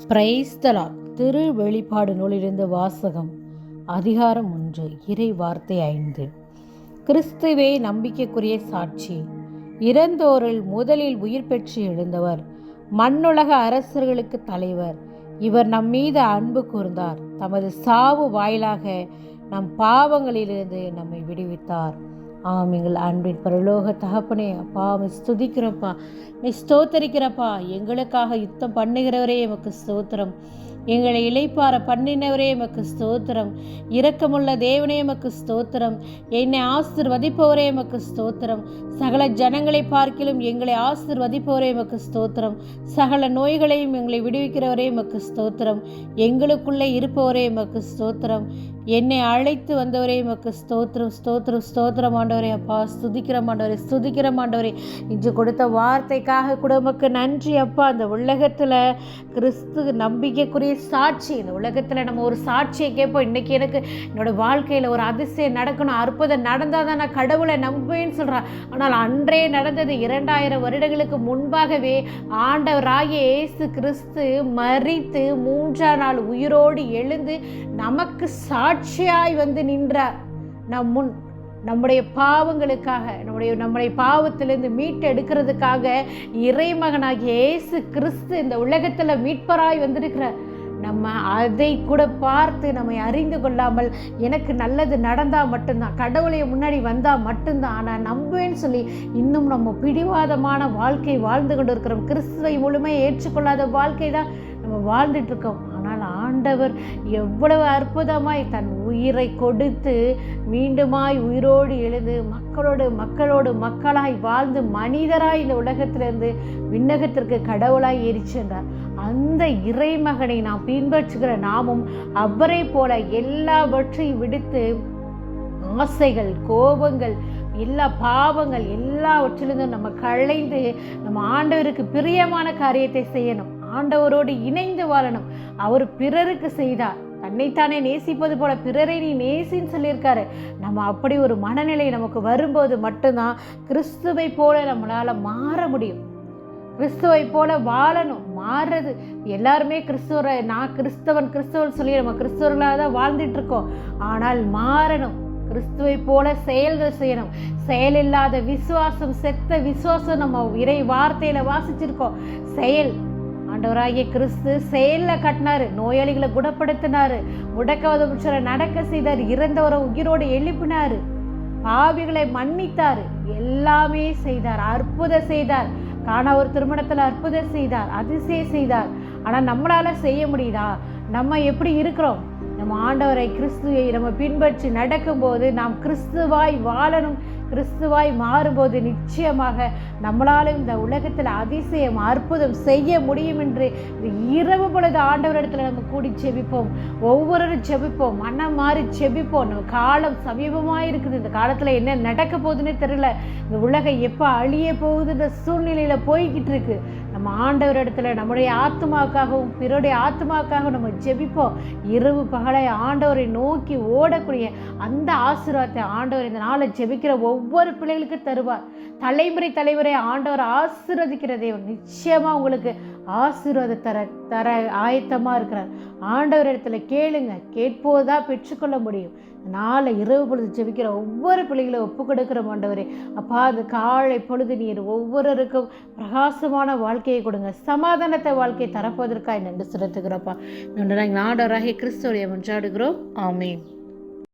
Praise the Lord. திரு வெளிப்பாடு நூலிலிருந்து வாசகம். அதிகாரம் 1, இறை வார்த்தை 5. கிறிஸ்துவே நம்பிக்கைக்குரிய சாட்சி, இறந்தோரில் முதலில் உயிர் பெற்று எழுந்தவர், மண்ணுலக அரசர்களுக்கு தலைவர். இவர் நம் மீது அன்பு கூர்ந்தார், தமது சாவு வாயிலாக நம் பாவங்களிலிருந்து நம்மை விடுவித்தார். எங்கள் அன்பின் பரலோக தகப்பனே, அப்பா ஸ்துதிக்கிறப்பா, ஸ்தோத்தரிக்கிறப்பா. எங்களுக்காக யுத்தம் பண்ணுகிறவரே எமக்கு ஸ்தோத்திரம். எங்களை இளைப்பார பண்ணினவரே எமக்கு ஸ்தோத்திரம். இரக்கமுள்ள தேவனே எமக்கு ஸ்தோத்திரம். என்னை ஆசீர்வதிப்பவரே எமக்கு ஸ்தோத்திரம். சகல ஜனங்களை பார்க்கிலும் எங்களை ஆசீர்வதிப்பவரே எமக்கு ஸ்தோத்திரம். சகல நோய்களையும் எங்களை விடுவிக்கிறவரே எமக்கு ஸ்தோத்திரம். எங்களுக்குள்ளே இருப்பவரே எமக்கு ஸ்தோத்திரம். என்னை அழைத்து வந்தவரே எமக்கு ஸ்தோத்திரம். ஸ்தோத்திரம் ஸ்தோத்திரம் ஆண்டவரே. அப்பா ஸ்துதிக்கிற ஆண்டவரே. இன்று கொடுத்த வார்த்தைக்காக கூட உமக்கு நன்றி அப்பா. அந்த உலகத்தில் கிறிஸ்து நம்பிக்கைக்குரிய சாட்சி, இந்த உலகத்தில் நம்ம ஒரு சாட்சியை கேட்போம். இன்றைக்கி எனக்கு என்னோட வாழ்க்கையில் ஒரு அதிசயம் நடக்கணும், அற்புதம் நடந்தால் தான் நான் கடவுளை நம்புவேன்னு சொல்கிறேன். ஆனால் அன்றே நடந்தது 2000 வருடங்களுக்கு முன்பாகவே ஆண்டவராகிய இயேசு கிறிஸ்து மரித்து 3ஆம் நாள் உயிரோடு எழுந்து நமக்கு சாட்சியாய் வந்து நின்றார். நம் முன் நம்முடைய பாவங்களுக்காக, நம்முடைய பாவத்திலிருந்து மீட்டு எடுக்கிறதுக்காக இறைமகனாகிய இயேசு கிறிஸ்து இந்த உலகத்தில் மீட்பராய் வந்திருக்கிறார். நம்ம அதை கூட பார்த்து நம்மை அறிந்து கொள்ளாமல் எனக்கு நல்லது நடந்தால் மட்டும்தான், கடவுளை முன்னாடி வந்தால் மட்டும்தான் ஆனால் நம்புவேன்னு சொல்லி இன்னும் நம்ம பிடிவாதமான வாழ்க்கை வாழ்ந்து கொண்டு இருக்கிறோம். கிறிஸ்துவை முழுமையை ஏற்றுக்கொள்ளாத வாழ்க்கை தான் நம்ம வாழ்ந்துட்டு இருக்கோம். ஆனால் ஆண்டவர் எவ்வளவு அற்புதமாய் தன் உயிரை கொடுத்து மீண்டுமாய் உயிரோடு எழுந்து மக்களாய் வாழ்ந்து மனிதராய் இந்த உலகத்திலிருந்து விண்ணகத்திற்கு கடவுளாய் ஏறி சென்றார். அந்த இறைமகனை நாம் பின்பற்றுகிற நாமும் அவரை போல எல்லாவற்றையும் விடுத்து ஆசைகள், கோபங்கள், எல்லா பாவங்கள் எல்லாவற்றிலிருந்தும் நம்ம களைந்து நம்ம ஆண்டவருக்கு பிரியமான காரியத்தை செய்யணும். ஆண்டவரோடு இணைந்து வாழணும். அவர் பிறருக்கு செய்தார், தன்னைத்தானே நேசிப்பது போல பிறரை நீ நேசின்னு சொல்லியிருக்காரு. நம்ம அப்படி ஒரு மனநிலை நமக்கு வரும்போது மட்டும்தான் கிறிஸ்துவை போல நம்மளால் மாற முடியும். கிறிஸ்துவை போல வாழணும். மாறுறது எல்லாருமே நான் கிறிஸ்தவன் சொல்லி நம்ம கிறிஸ்தவர்களாக தான் வாழ்ந்துட்டு இருக்கோம். ஆனால் மாறணும். கிறிஸ்துவை போல செயல்கள் செய்யணும். செயல் இல்லாத விசுவாசம் செத்த விசுவாசம் நம்ம இறை வார்த்தையில வாசிச்சிருக்கோம். செயல், ஆண்டவராகிய கிறிஸ்து செயலில் கட்டினாரு, நோயாளிகளை குணப்படுத்தினாரு, முடக்கவாதமுற்றரை நடக்க செய்தார், இறந்தவரை உயிரோடு எழுப்பினாரு, பாவிகளை மன்னித்தாரு, எல்லாமே செய்தார், அற்புதம் செய்தார். காணா ஒரு திருமணத்தில் அற்புதம் செய்தார், அதிசயம் செய்தார். ஆனால் நம்மளால செய்ய முடியுதா? நம்ம எப்படி இருக்கிறோம்? நம்ம ஆண்டவரை கிறிஸ்துவை நம்ம பின்பற்றி நடக்கும்போது நாம் கிறிஸ்துவாய் வாழணும். கிறிஸ்துவாய் மாறும்போது நிச்சயமாக நம்மளாலும் இந்த உலகத்தில் அதிசயம் அற்புதம் செய்ய முடியும் என்று இரவு பொழுது ஆண்டவரிடத்தில் நம்ம கூடி செபிப்போம். ஒவ்வொருவரும் செபிப்போம், மனம் மாறி செபிப்போம். நம்ம காலம் சமீபமாக இருக்குது. இந்த காலத்தில் என்ன நடக்க போகுதுன்னே தெரியல. இந்த உலகம் எப்போ அழிய போகுது, இந்த சூழ்நிலையில் போய்கிட்டு இருக்கு. நம்ம ஆண்டவரிடத்துல நம்முடைய ஆத்மாவுக்காகவும் பிறருடைய ஆத்மாவுக்காகவும் நம்ம ஜெபிப்போம். இரவு பகலை ஆண்டவரை நோக்கி ஓடக்கூடிய அந்த ஆசீர்வாதத்தை ஆண்டவர் இந்த நாளை ஜெபிக்கிற ஒவ்வொரு பிள்ளைகளுக்கு தருவார். தலைமுறை ஆண்டவர் ஆசீர்வதிக்கிற தேவன் நிச்சயமா உங்களுக்கு ஆசீர்வாத தர ஆயத்தமா இருக்கிறார். ஆண்டவர் இடத்துல கேளுங்க, கேட்போதான் பெற்றுக்கொள்ள முடியும். நாளை இரவு பொழுது ஜெபிக்கிற ஒவ்வொரு பிள்ளைகளை ஒப்பு கொடுக்கிற ஆண்டவரே, அப்பா அந்த காலை பொழுது நீர் ஒவ்வொருவருக்கும் பிரகாசமான வாழ்க்கையை கொடுங்க, சமாதானத்தை வாழ்க்கையை தரப்போவதற்காக நன்றி செலுத்துகிறப்பா. ஆண்டவராகிய கிறிஸ்துவை மன்றாடுகிறோம். ஆமென்.